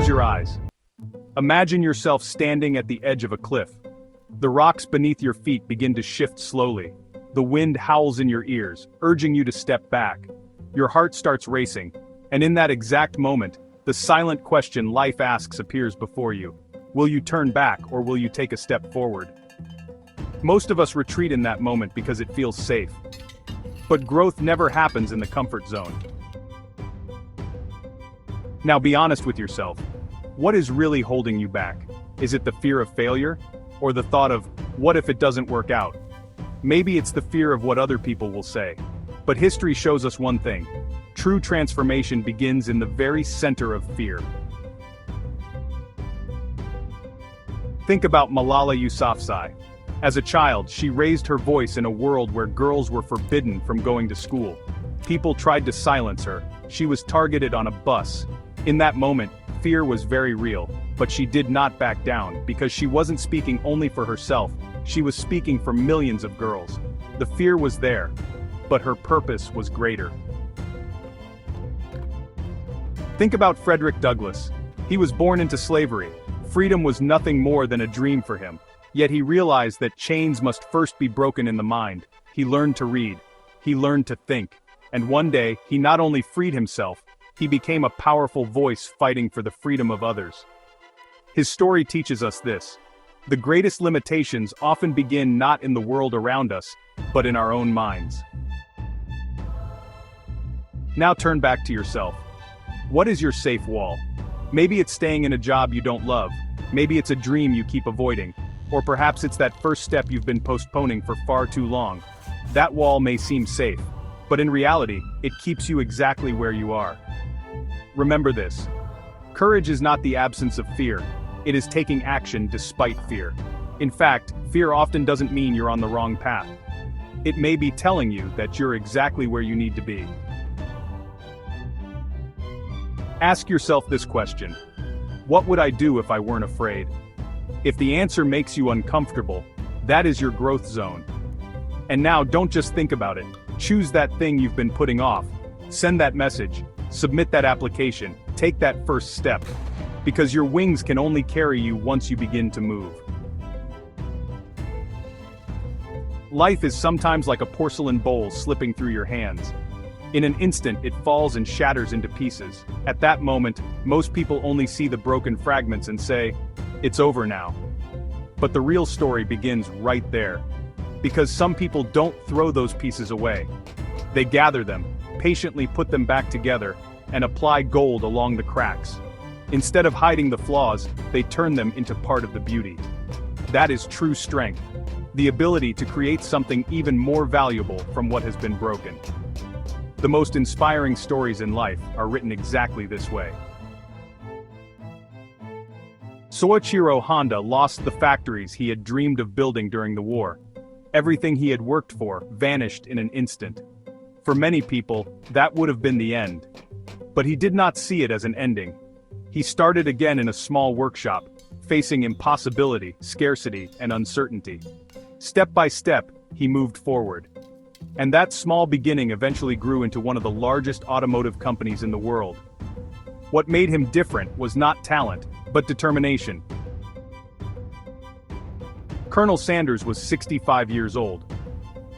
Close your eyes. Imagine yourself standing at the edge of a cliff. The rocks beneath your feet begin to shift slowly. The wind howls in your ears, urging you to step back. Your heart starts racing, and in that exact moment, the silent question life asks appears before you. Will you turn back or will you take a step forward? Most of us retreat in that moment because it feels safe. But growth never happens in the comfort zone. Now be honest with yourself. What is really holding you back? Is it the fear of failure? Or the thought of, what if it doesn't work out? Maybe it's the fear of what other people will say. But history shows us one thing. True transformation begins in the very center of fear. Think about Malala Yousafzai. As a child, she raised her voice in a world where girls were forbidden from going to school. People tried to silence her. She was targeted on a bus. In that moment, fear was very real, but she did not back down because she wasn't speaking only for herself, she was speaking for millions of girls. The fear was there, but her purpose was greater. Think about Frederick Douglass. He was born into slavery. Freedom was nothing more than a dream for him. Yet he realized that chains must first be broken in the mind. He learned to read. He learned to think. And one day, he not only freed himself, he became a powerful voice fighting for the freedom of others. His story teaches us this. The greatest limitations often begin not in the world around us, but in our own minds. Now turn back to yourself. What is your safe wall? Maybe it's staying in a job you don't love. Maybe it's a dream you keep avoiding. Or perhaps it's that first step you've been postponing for far too long. That wall may seem safe, but in reality, it keeps you exactly where you are. Remember this. Courage is not the absence of fear. It is taking action despite fear. In fact, fear often doesn't mean you're on the wrong path. It may be telling you that you're exactly where you need to be. Ask yourself this question. What would I do if I weren't afraid? If the answer makes you uncomfortable, that is your growth zone. And now don't just think about it. Choose that thing you've been putting off. Send that message. Submit that application. Take that first step. Because your wings can only carry you once you begin to move. Life is sometimes like a porcelain bowl slipping through your hands. In an instant, it falls and shatters into pieces. At that moment, most people only see the broken fragments and say, "It's over now." But the real story begins right there. Because some people don't throw those pieces away. They gather them, patiently put them back together, and apply gold along the cracks. Instead of hiding the flaws, they turn them into part of the beauty. That is true strength. The ability to create something even more valuable from what has been broken. The most inspiring stories in life are written exactly this way. Soichiro Honda lost the factories he had dreamed of building during the war. Everything he had worked for vanished in an instant. For many people, that would have been the end. But he did not see it as an ending. He started again in a small workshop, facing impossibility, scarcity, and uncertainty. Step by step, he moved forward. And that small beginning eventually grew into one of the largest automotive companies in the world. What made him different was not talent, but determination. Colonel Sanders was 65 years old.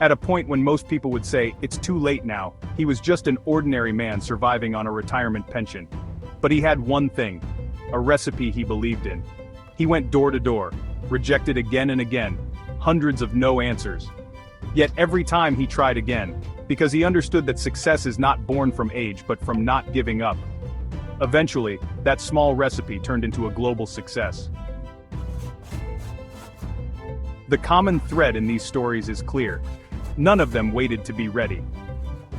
At a point when most people would say, "It's too late now," he was just an ordinary man surviving on a retirement pension. But he had one thing, a recipe he believed in. He went door to door, rejected again and again, hundreds of no answers. Yet every time he tried again, because he understood that success is not born from age but from not giving up. Eventually, that small recipe turned into a global success. The common thread in these stories is clear. None of them waited to be ready.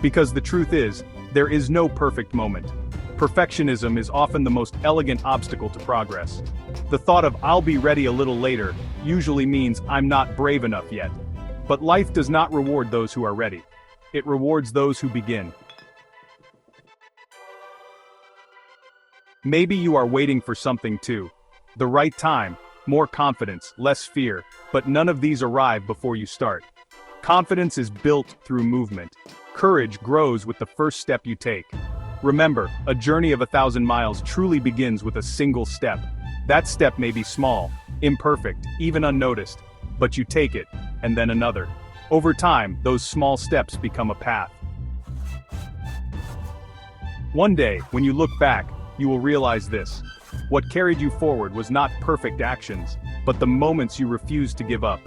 Because the truth is, there is no perfect moment. Perfectionism is often the most elegant obstacle to progress. The thought of "I'll be ready a little later" usually means "I'm not brave enough yet." But life does not reward those who are ready. It rewards those who begin. Maybe you are waiting for something too. The right time, more confidence, less fear, but none of these arrive before you start. Confidence is built through movement. Courage grows with the first step you take. Remember, a journey of 1,000 miles truly begins with a single step. That step may be small, imperfect, even unnoticed, but you take it, and then another. Over time, those small steps become a path. One day, when you look back, you will realize this. What carried you forward was not perfect actions, but the moments you refused to give up.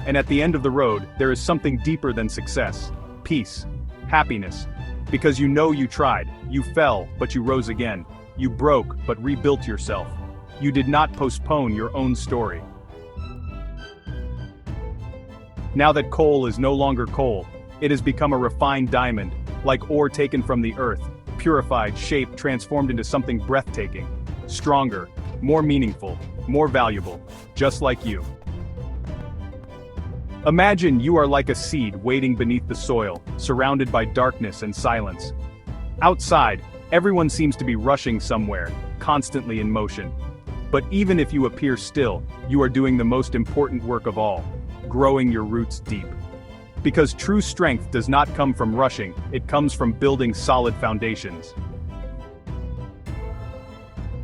And at the end of the road, there is something deeper than success. Peace. Happiness. Because you know you tried, you fell, but you rose again. You broke, but rebuilt yourself. You did not postpone your own story. Now that coal is no longer coal, it has become a refined diamond, like ore taken from the earth, purified, shaped, transformed into something breathtaking, stronger, more meaningful, more valuable, just like you. Imagine you are like a seed waiting beneath the soil, surrounded by darkness and silence. Outside, everyone seems to be rushing somewhere, constantly in motion. But even if you appear still, you are doing the most important work of all, growing your roots deep. Because true strength does not come from rushing, it comes from building solid foundations.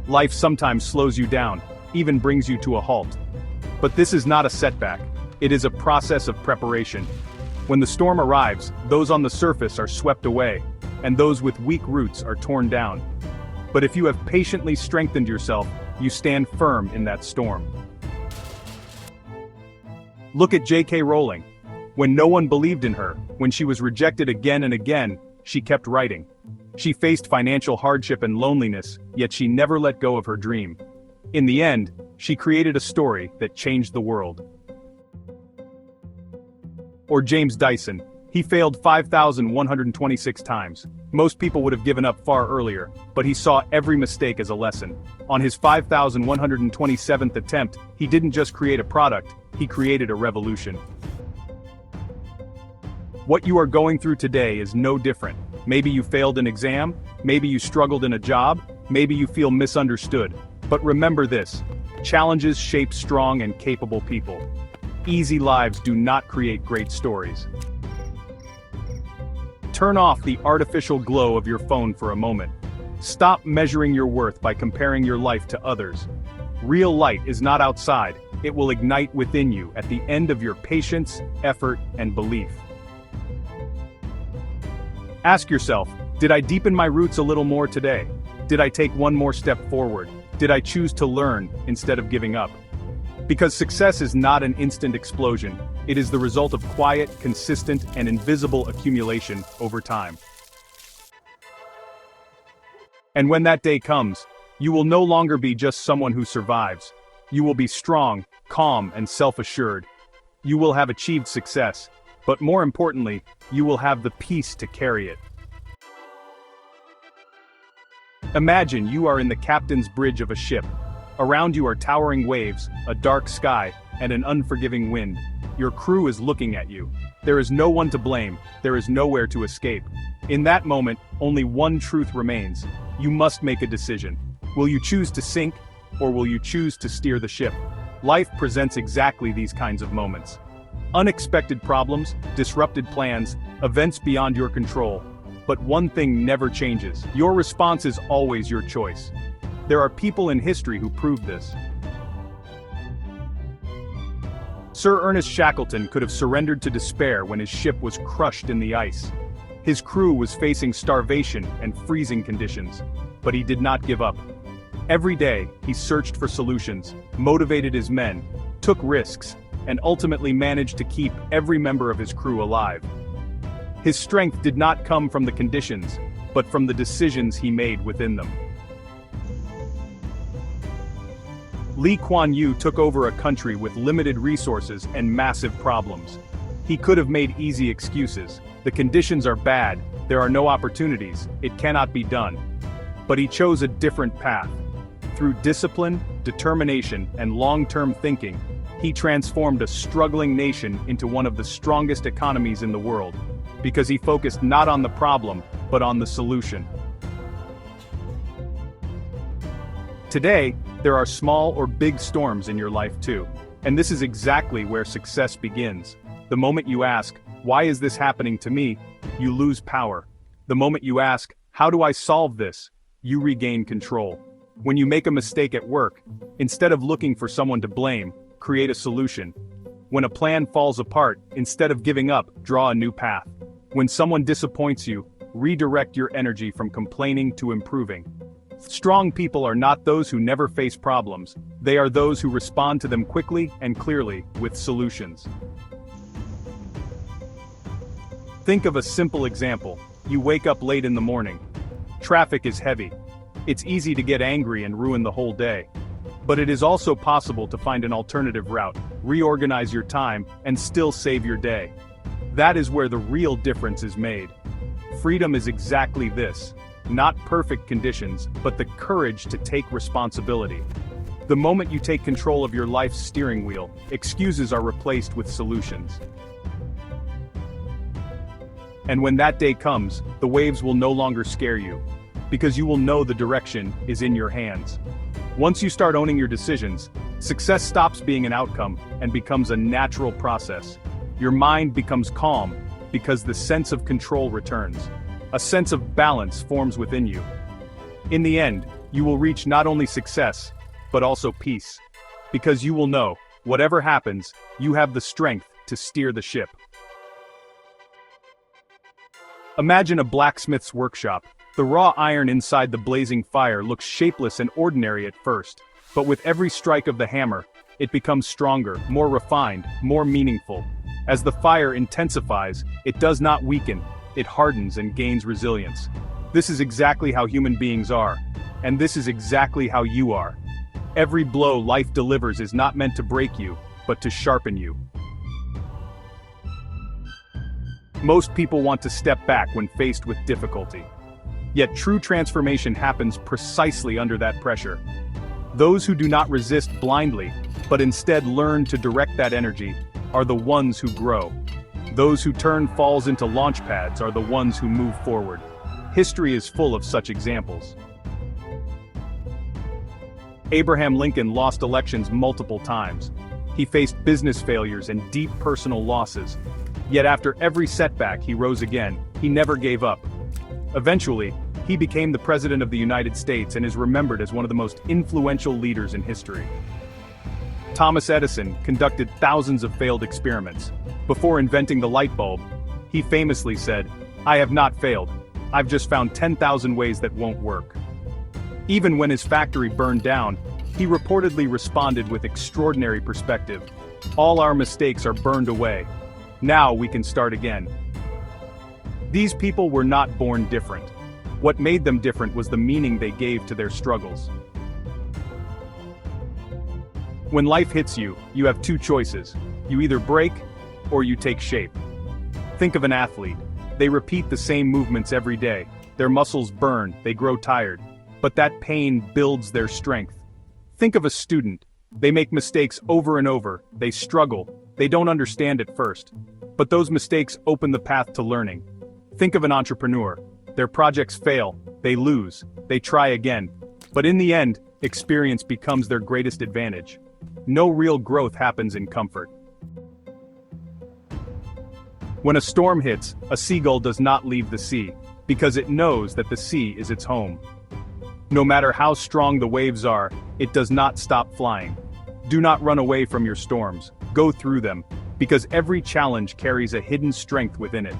Life sometimes slows you down, even brings you to a halt. But this is not a setback, it is a process of preparation. When the storm arrives, those on the surface are swept away, and those with weak roots are torn down. But if you have patiently strengthened yourself, you stand firm in that storm. Look at J.K. Rowling. When no one believed in her, when she was rejected again and again, she kept writing. She faced financial hardship and loneliness, yet she never let go of her dream. In the end, she created a story that changed the world. Or James Dyson. He failed 5,126 times. Most people would have given up far earlier, but he saw every mistake as a lesson. On his 5,127th attempt, he didn't just create a product, he created a revolution. What you are going through today is no different. Maybe you failed an exam, maybe you struggled in a job, maybe you feel misunderstood. But remember this: challenges shape strong and capable people. Easy lives do not create great stories. Turn off the artificial glow of your phone for a moment. Stop measuring your worth by comparing your life to others. Real light is not outside, it will ignite within you at the end of your patience, effort, and belief. Ask yourself, did I deepen my roots a little more today? Did I take one more step forward? Did I choose to learn instead of giving up? Because success is not an instant explosion, it is the result of quiet, consistent, and invisible accumulation over time. And when that day comes, you will no longer be just someone who survives. You will be strong, calm, and self-assured. You will have achieved success, but more importantly, you will have the peace to carry it. Imagine you are in the captain's bridge of a ship. Around you are towering waves, a dark sky, and an unforgiving wind. Your crew is looking at you. There is no one to blame, there is nowhere to escape. In that moment, only one truth remains. You must make a decision. Will you choose to sink, or will you choose to steer the ship? Life presents exactly these kinds of moments. Unexpected problems, disrupted plans, events beyond your control. But one thing never changes. Your response is always your choice. There are people in history who proved this. Sir Ernest Shackleton could have surrendered to despair when his ship was crushed in the ice. His crew was facing starvation and freezing conditions, but he did not give up. Every day, he searched for solutions, motivated his men, took risks, and ultimately managed to keep every member of his crew alive. His strength did not come from the conditions, but from the decisions he made within them. Lee Kuan Yew took over a country with limited resources and massive problems. He could have made easy excuses. The conditions are bad, there are no opportunities, it cannot be done. But he chose a different path. Through discipline, determination, and long-term thinking, he transformed a struggling nation into one of the strongest economies in the world, because he focused not on the problem, but on the solution. Today, there are small or big storms in your life too, and this is exactly where success begins. The moment you ask, "Why is this happening to me?" you lose power. The moment you ask, How do I solve this? You regain control. When you make a mistake at work, instead of looking for someone to blame, create a solution. When a plan falls apart, instead of giving up, draw a new path. When someone disappoints you, redirect your energy from complaining to improving. Strong people are not those who never face problems, they are those who respond to them quickly and clearly, with solutions. Think of a simple example. You wake up late in the morning. Traffic is heavy. It's easy to get angry and ruin the whole day. But it is also possible to find an alternative route, reorganize your time, and still save your day. That is where the real difference is made. Freedom is exactly this. Not perfect conditions, but the courage to take responsibility. The moment you take control of your life's steering wheel, excuses are replaced with solutions. And when that day comes, the waves will no longer scare you, because you will know the direction is in your hands. Once you start owning your decisions, success stops being an outcome and becomes a natural process. Your mind becomes calm, because the sense of control returns. A sense of balance forms within you. In the end, you will reach not only success, but also peace. Because you will know, whatever happens, you have the strength to steer the ship. Imagine a blacksmith's workshop. The raw iron inside the blazing fire looks shapeless and ordinary at first, but with every strike of the hammer, it becomes stronger, more refined, more meaningful. As the fire intensifies, it does not weaken, it hardens and gains resilience. This is exactly how human beings are, and this is exactly how you are. Every blow life delivers is not meant to break you, but to sharpen you. Most people want to step back when faced with difficulty. Yet true transformation happens precisely under that pressure. Those who do not resist blindly, but instead learn to direct that energy, are the ones who grow. Those who turn falls into launch pads are the ones who move forward. History is full of such examples. Abraham Lincoln lost elections multiple times. He faced business failures and deep personal losses. Yet after every setback he rose again, he never gave up. Eventually, he became the President of the United States and is remembered as one of the most influential leaders in history. Thomas Edison conducted thousands of failed experiments. Before inventing the light bulb, he famously said, "I have not failed. I've just found 10,000 ways that won't work." Even when his factory burned down, he reportedly responded with extraordinary perspective. "All our mistakes are burned away. Now we can start again." These people were not born different. What made them different was the meaning they gave to their struggles. When life hits you, you have two choices. You either break, or you take shape. Think of an athlete. They repeat the same movements every day. Their muscles burn, they grow tired. But that pain builds their strength. Think of a student. They make mistakes over and over, they struggle, they don't understand at first. But those mistakes open the path to learning. Think of an entrepreneur. Their projects fail, they lose, they try again. But in the end, experience becomes their greatest advantage. No real growth happens in comfort. When a storm hits, a seagull does not leave the sea, because it knows that the sea is its home. No matter how strong the waves are, it does not stop flying. Do not run away from your storms, go through them, because every challenge carries a hidden strength within it.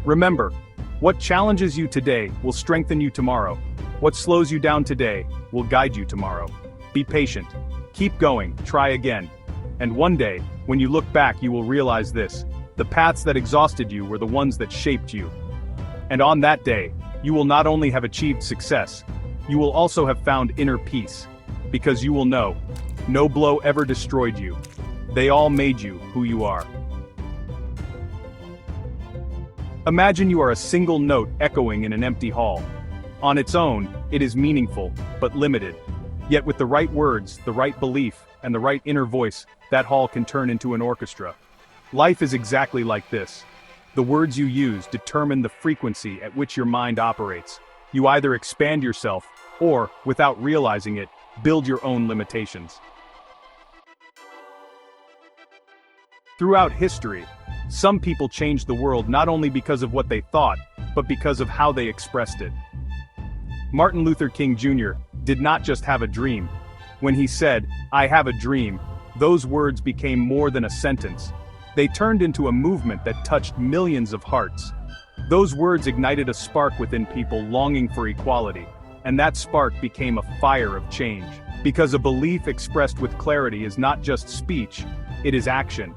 Remember, what challenges you today will strengthen you tomorrow. What slows you down today will guide you tomorrow. Be patient. Keep going, try again. And one day, when you look back, you will realize this: the paths that exhausted you were the ones that shaped you. And on that day, you will not only have achieved success, you will also have found inner peace. Because you will know, no blow ever destroyed you. They all made you who you are. Imagine you are a single note echoing in an empty hall. On its own, it is meaningful, but limited. Yet with the right words, the right belief, and the right inner voice, that hall can turn into an orchestra. Life is exactly like this. The words you use determine the frequency at which your mind operates. You either expand yourself, or, without realizing it, build your own limitations. Throughout history, some people changed the world not only because of what they thought, but because of how they expressed it. Martin Luther King Jr. did not just have a dream. When he said, "I have a dream," those words became more than a sentence. They turned into a movement that touched millions of hearts. Those words ignited a spark within people longing for equality, and that spark became a fire of change. Because a belief expressed with clarity is not just speech, it is action.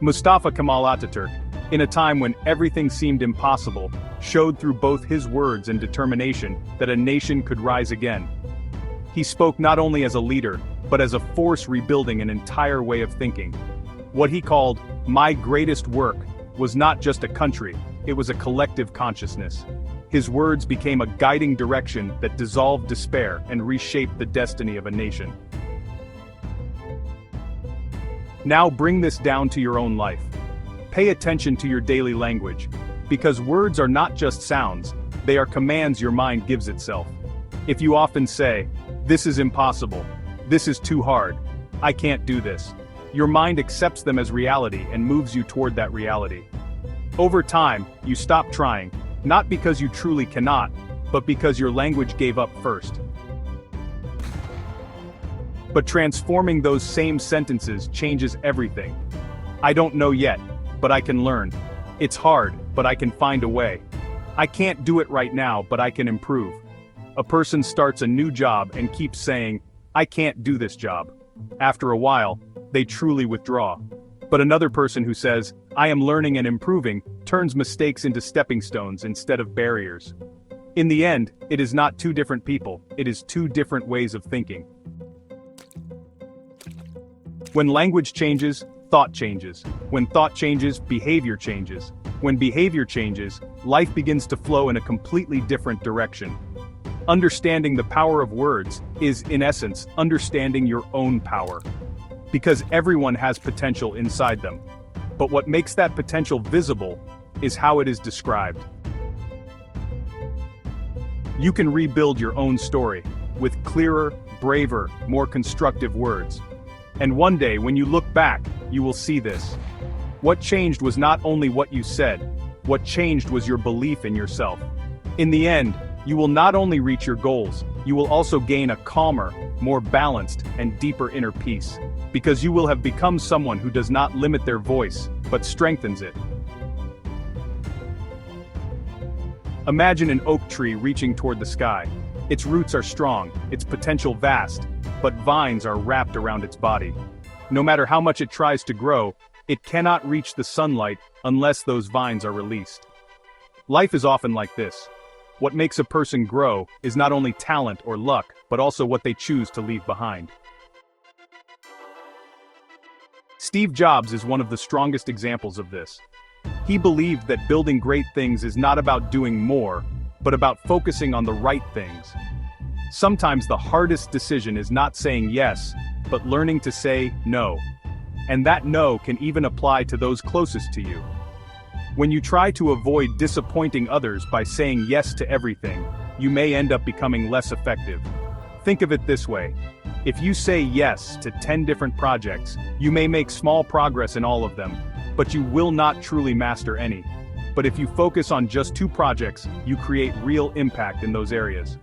Mustafa Kemal Ataturk, in a time when everything seemed impossible, showed through both his words and determination that a nation could rise again. He spoke not only as a leader, but as a force rebuilding an entire way of thinking. What he called, "my greatest work," was not just a country, it was a collective consciousness. His words became a guiding direction that dissolved despair and reshaped the destiny of a nation. Now bring this down to your own life. Pay attention to your daily language, because words are not just sounds, they are commands your mind gives itself. If you often say, "This is impossible," "This is too hard," "I can't do this," your mind accepts them as reality and moves you toward that reality. Over time, you stop trying, not because you truly cannot, but because your language gave up first. But transforming those same sentences changes everything. "I don't know yet, but I can learn. It's hard, but I can find a way. I can't do it right now, but I can improve." A person starts a new job and keeps saying, "I can't do this job." After a while, they truly withdraw. But another person who says, "I am learning and improving," turns mistakes into stepping stones instead of barriers. In the end, it is not two different people, it is two different ways of thinking. When language changes, thought changes. When thought changes, behavior changes. When behavior changes, life begins to flow in a completely different direction. Understanding the power of words is, in essence, understanding your own power. Because everyone has potential inside them. But what makes that potential visible is how it is described. You can rebuild your own story with clearer, braver, more constructive words. And one day, when you look back, you will see this. What changed was not only what you said, what changed was your belief in yourself. In the end, you will not only reach your goals, you will also gain a calmer, more balanced, and deeper inner peace. Because you will have become someone who does not limit their voice, but strengthens it. Imagine an oak tree reaching toward the sky. Its roots are strong, its potential vast, but vines are wrapped around its body. No matter how much it tries to grow, it cannot reach the sunlight unless those vines are released. Life is often like this. What makes a person grow is not only talent or luck, but also what they choose to leave behind. Steve Jobs is one of the strongest examples of this. He believed that building great things is not about doing more, but about focusing on the right things. Sometimes the hardest decision is not saying yes, but learning to say no. And that no can even apply to those closest to you. When you try to avoid disappointing others by saying yes to everything, you may end up becoming less effective. Think of it this way. If you say yes to 10 different projects, you may make small progress in all of them, but you will not truly master any. But if you focus on just 2 projects, you create real impact in those areas.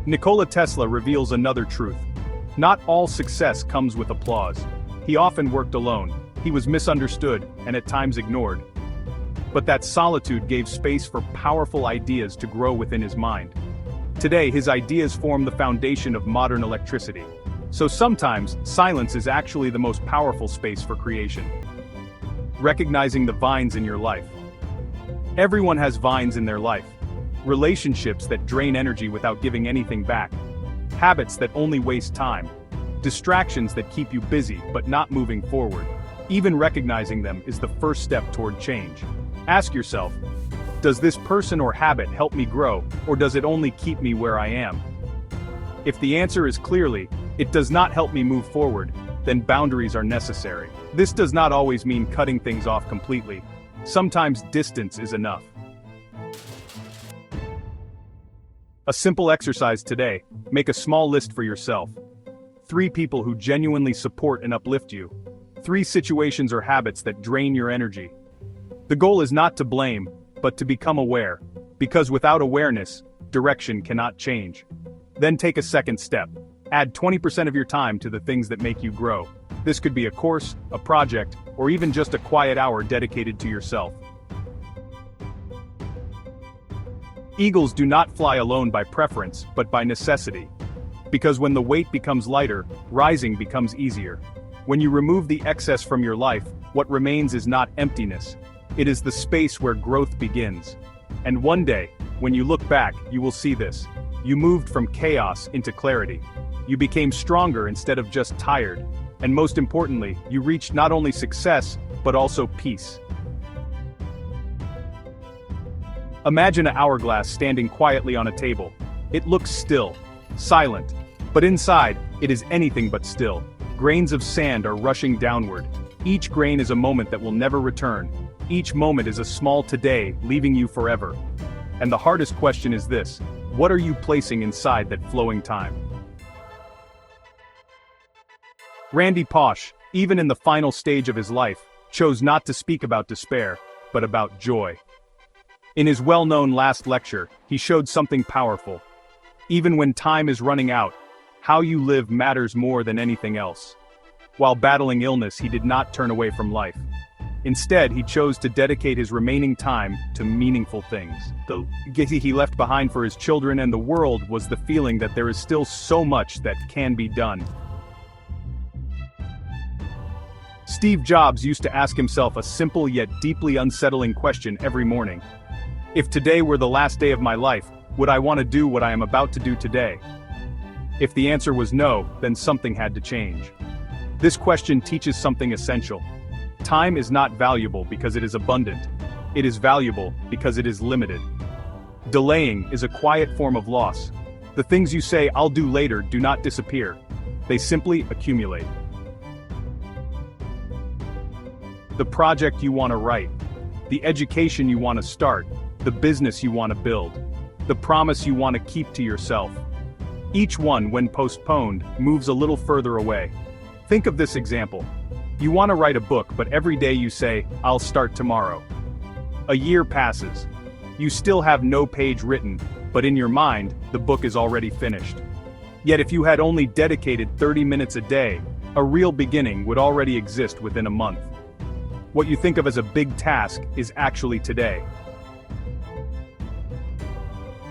Nikola Tesla reveals another truth. Not all success comes with applause. He often worked alone. He was misunderstood, and at times ignored. But that solitude gave space for powerful ideas to grow within his mind. Today, his ideas form the foundation of modern electricity. So sometimes, silence is actually the most powerful space for creation. Recognizing the vines in your life. Everyone has vines in their life. Relationships that drain energy without giving anything back. Habits that only waste time. Distractions that keep you busy but not moving forward. Even recognizing them is the first step toward change. Ask yourself, does this person or habit help me grow, or does it only keep me where I am? If the answer is clearly, it does not help me move forward, then boundaries are necessary. This does not always mean cutting things off completely. Sometimes distance is enough. A simple exercise today, make a small list for yourself. 3 people who genuinely support and uplift you. 3 situations or habits that drain your energy. The goal is not to blame, but to become aware. Because without awareness, direction cannot change. Then take a second step. Add 20% of your time to the things that make you grow. This could be a course, a project, or even just a quiet hour dedicated to yourself. Eagles do not fly alone by preference, but by necessity. Because when the weight becomes lighter, rising becomes easier. When you remove the excess from your life, what remains is not emptiness. It is the space where growth begins. And one day, when you look back, you will see this. You moved from chaos into clarity. You became stronger instead of just tired. And most importantly, you reached not only success, but also peace. Imagine an hourglass standing quietly on a table. It looks still, silent, but inside, it is anything but still. Grains of sand are rushing downward. Each grain is a moment that will never return. Each moment is a small today, leaving you forever. And the hardest question is this: what are you placing inside that flowing time? Randy Pausch, even in the final stage of his life, chose not to speak about despair, but about joy. In his well-known last lecture, he showed something powerful. Even when time is running out, how you live matters more than anything else. While battling illness, he did not turn away from life. Instead, he chose to dedicate his remaining time to meaningful things. The legacy he left behind for his children and the world was the feeling that there is still so much that can be done. Steve Jobs used to ask himself a simple yet deeply unsettling question every morning. If today were the last day of my life, would I want to do what I am about to do today? If the answer was no, then something had to change. This question teaches something essential. Time is not valuable because it is abundant. It is valuable because it is limited. Delaying is a quiet form of loss. The things you say "I'll do later" do not disappear. They simply accumulate. The project you want to write, the education you want to start, the business you want to build, the promise you want to keep to yourself. Each one, when postponed, moves a little further away. Think of this example. You want to write a book, but every day you say, "I'll start tomorrow." A year passes. You still have no page written, but in your mind, the book is already finished. Yet if you had only dedicated 30 minutes a day, a real beginning would already exist within a month. What you think of as a big task is actually today.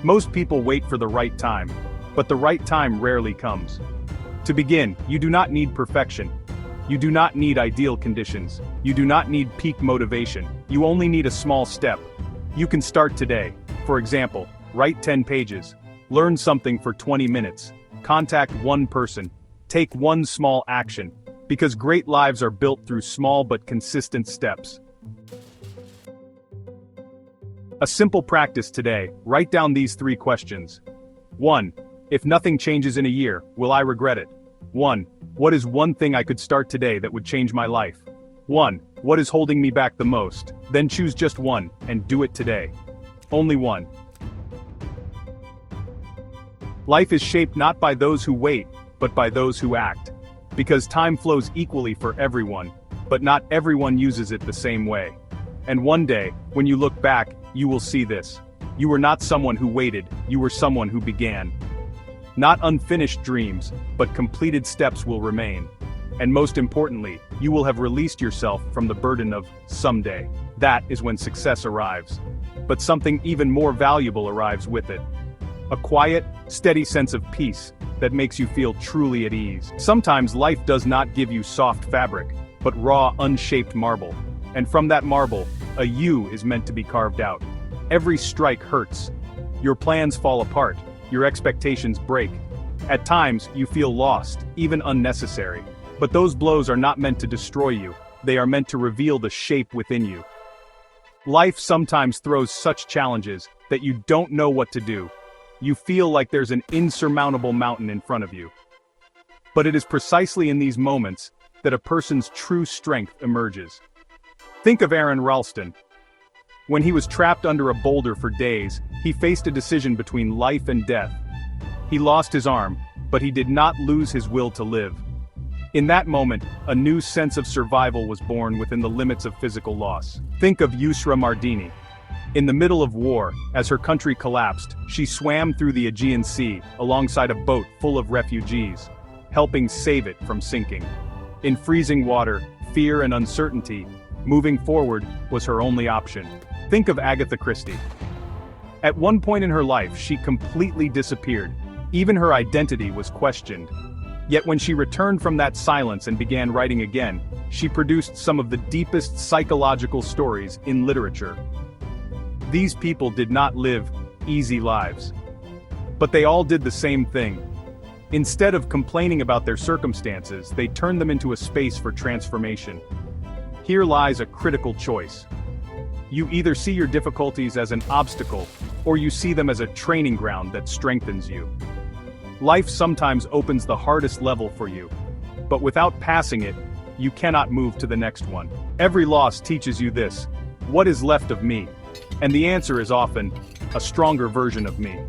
Most people wait for the right time, but the right time rarely comes. To begin, you do not need perfection. You do not need ideal conditions. You do not need peak motivation. You only need a small step. You can start today. For example, write 10 pages. Learn something for 20 minutes. Contact one person. Take one small action. Because great lives are built through small but consistent steps. A simple practice today: write down these 3 questions. 1. If nothing changes in a year, will I regret it? 1. What is one thing I could start today that would change my life? 1. What is holding me back the most? Then choose just one, and do it today. Only one. Life is shaped not by those who wait, but by those who act. Because time flows equally for everyone, but not everyone uses it the same way. And one day, when you look back, you will see this. You were not someone who waited, you were someone who began. Not unfinished dreams, but completed steps will remain. And most importantly, you will have released yourself from the burden of someday. That is when success arrives. But something even more valuable arrives with it. A quiet, steady sense of peace that makes you feel truly at ease. Sometimes life does not give you soft fabric, but raw, unshaped marble. And from that marble, a U is meant to be carved out. Every strike hurts. Your plans fall apart. Your expectations break. At times, you feel lost, even unnecessary. But those blows are not meant to destroy you. They are meant to reveal the shape within you. Life sometimes throws such challenges that you don't know what to do. You feel like there's an insurmountable mountain in front of you. But it is precisely in these moments that a person's true strength emerges. Think of Aaron Ralston. When he was trapped under a boulder for days, he faced a decision between life and death. He lost his arm, but he did not lose his will to live. In that moment, a new sense of survival was born within the limits of physical loss. Think of Yusra Mardini. In the middle of war, as her country collapsed, she swam through the Aegean Sea, alongside a boat full of refugees, helping save it from sinking. In freezing water, fear and uncertainty, moving forward was her only option. Think of Agatha Christie. At one point in her life, she completely disappeared. Even her identity was questioned. Yet when she returned from that silence and began writing again, she produced some of the deepest psychological stories in literature. These people did not live easy lives. But they all did the same thing. Instead of complaining about their circumstances, they turned them into a space for transformation. Here lies a critical choice. You either see your difficulties as an obstacle, or you see them as a training ground that strengthens you. Life sometimes opens the hardest level for you, but without passing it, you cannot move to the next one. Every loss teaches you this: what is left of me? And the answer is often, a stronger version of me.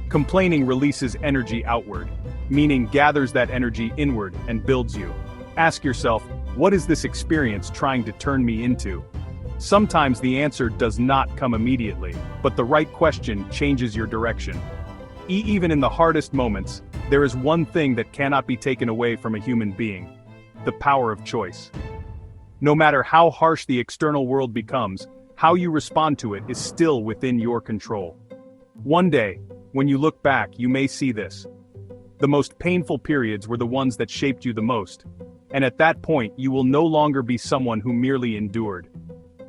Complaining releases energy outward, meaning gathers that energy inward and builds you. Ask yourself, what is this experience trying to turn me into? Sometimes the answer does not come immediately, but the right question changes your direction. Even in the hardest moments, there is one thing that cannot be taken away from a human being: the power of choice. No matter how harsh the external world becomes, how you respond to it is still within your control. One day, when you look back, you may see this. The most painful periods were the ones that shaped you the most. And at that point, you will no longer be someone who merely endured.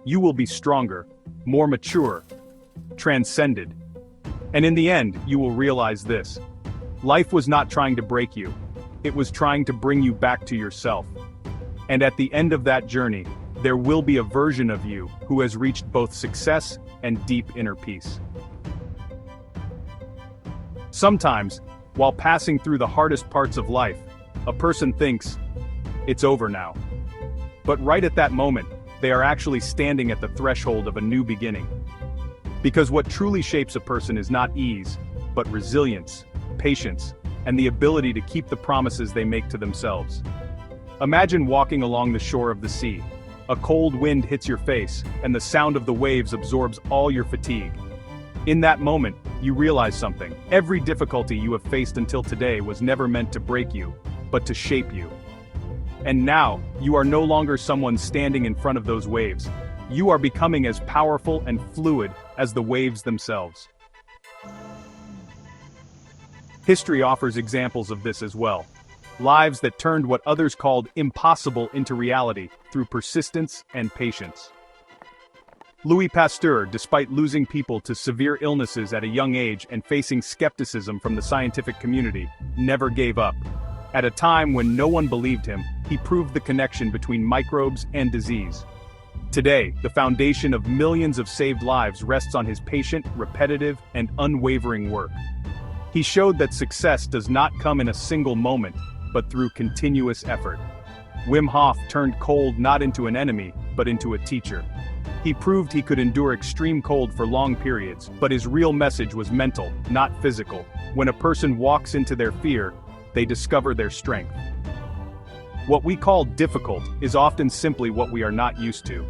You will be stronger, more mature, transcended. And in the end, you will realize this: life was not trying to break you. It was trying to bring you back to yourself. And at the end of that journey, there will be a version of you who has reached both success and deep inner peace. Sometimes, while passing through the hardest parts of life, a person thinks, it's over now. But right at that moment, they are actually standing at the threshold of a new beginning. Because what truly shapes a person is not ease, but resilience, patience, and the ability to keep the promises they make to themselves. Imagine walking along the shore of the sea. A cold wind hits your face, and the sound of the waves absorbs all your fatigue. In that moment, you realize something. Every difficulty you have faced until today was never meant to break you, but to shape you. And now, you are no longer someone standing in front of those waves. You are becoming as powerful and fluid as the waves themselves. History offers examples of this as well. Lives that turned what others called impossible into reality through persistence and patience. Louis Pasteur, despite losing people to severe illnesses at a young age and facing skepticism from the scientific community, never gave up. At a time when no one believed him, he proved the connection between microbes and disease. Today, the foundation of millions of saved lives rests on his patient, repetitive, and unwavering work. He showed that success does not come in a single moment, but through continuous effort. Wim Hof turned cold not into an enemy, but into a teacher. He proved he could endure extreme cold for long periods, but his real message was mental, not physical. When a person walks into their fear, they discover their strength. What we call difficult is often simply what we are not used to.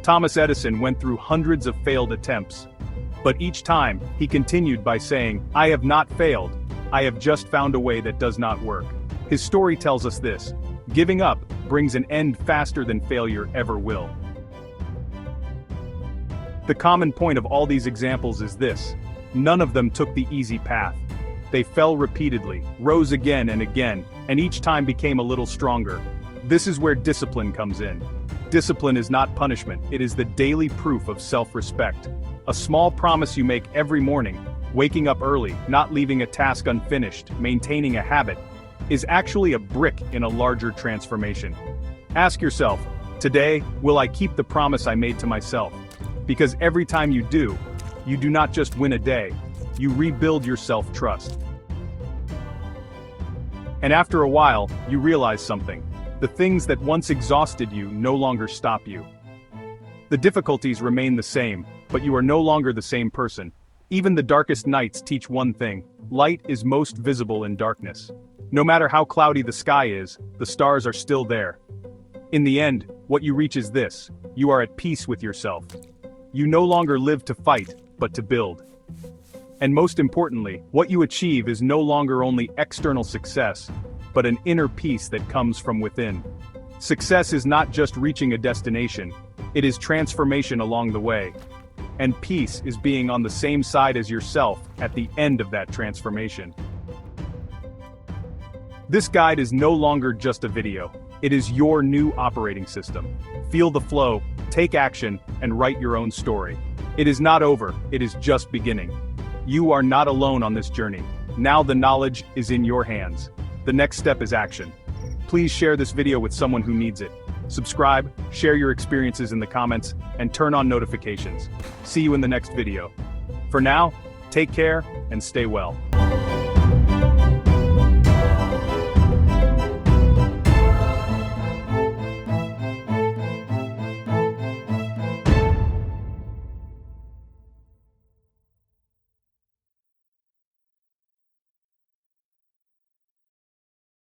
Thomas Edison went through hundreds of failed attempts. But each time, he continued by saying, "I have not failed, I have just found a way that does not work." His story tells us this: giving up brings an end faster than failure ever will. The common point of all these examples is this: none of them took the easy path. They fell repeatedly, rose again and again, and each time became a little stronger. This is where discipline comes in. Discipline is not punishment, it is the daily proof of self-respect. A small promise you make every morning, waking up early, not leaving a task unfinished, maintaining a habit, is actually a brick in a larger transformation. Ask yourself, today, will I keep the promise I made to myself? Because every time you do not just win a day, you rebuild your self-trust. And after a while, you realize something. The things that once exhausted you no longer stop you. The difficulties remain the same, but you are no longer the same person. Even the darkest nights teach one thing: light is most visible in darkness. No matter how cloudy the sky is, the stars are still there. In the end, what you reach is this: you are at peace with yourself. You no longer live to fight, but to build. And most importantly, what you achieve is no longer only external success, but an inner peace that comes from within. Success is not just reaching a destination, it is transformation along the way. And peace is being on the same side as yourself at the end of that transformation. This guide is no longer just a video, it is your new operating system. Feel the flow, take action, and write your own story. It is not over, it is just beginning. You are not alone on this journey. Now the knowledge is in your hands. The next step is action. Please share this video with someone who needs it. Subscribe, share your experiences in the comments, and turn on notifications. See you in the next video. For now, take care and stay well.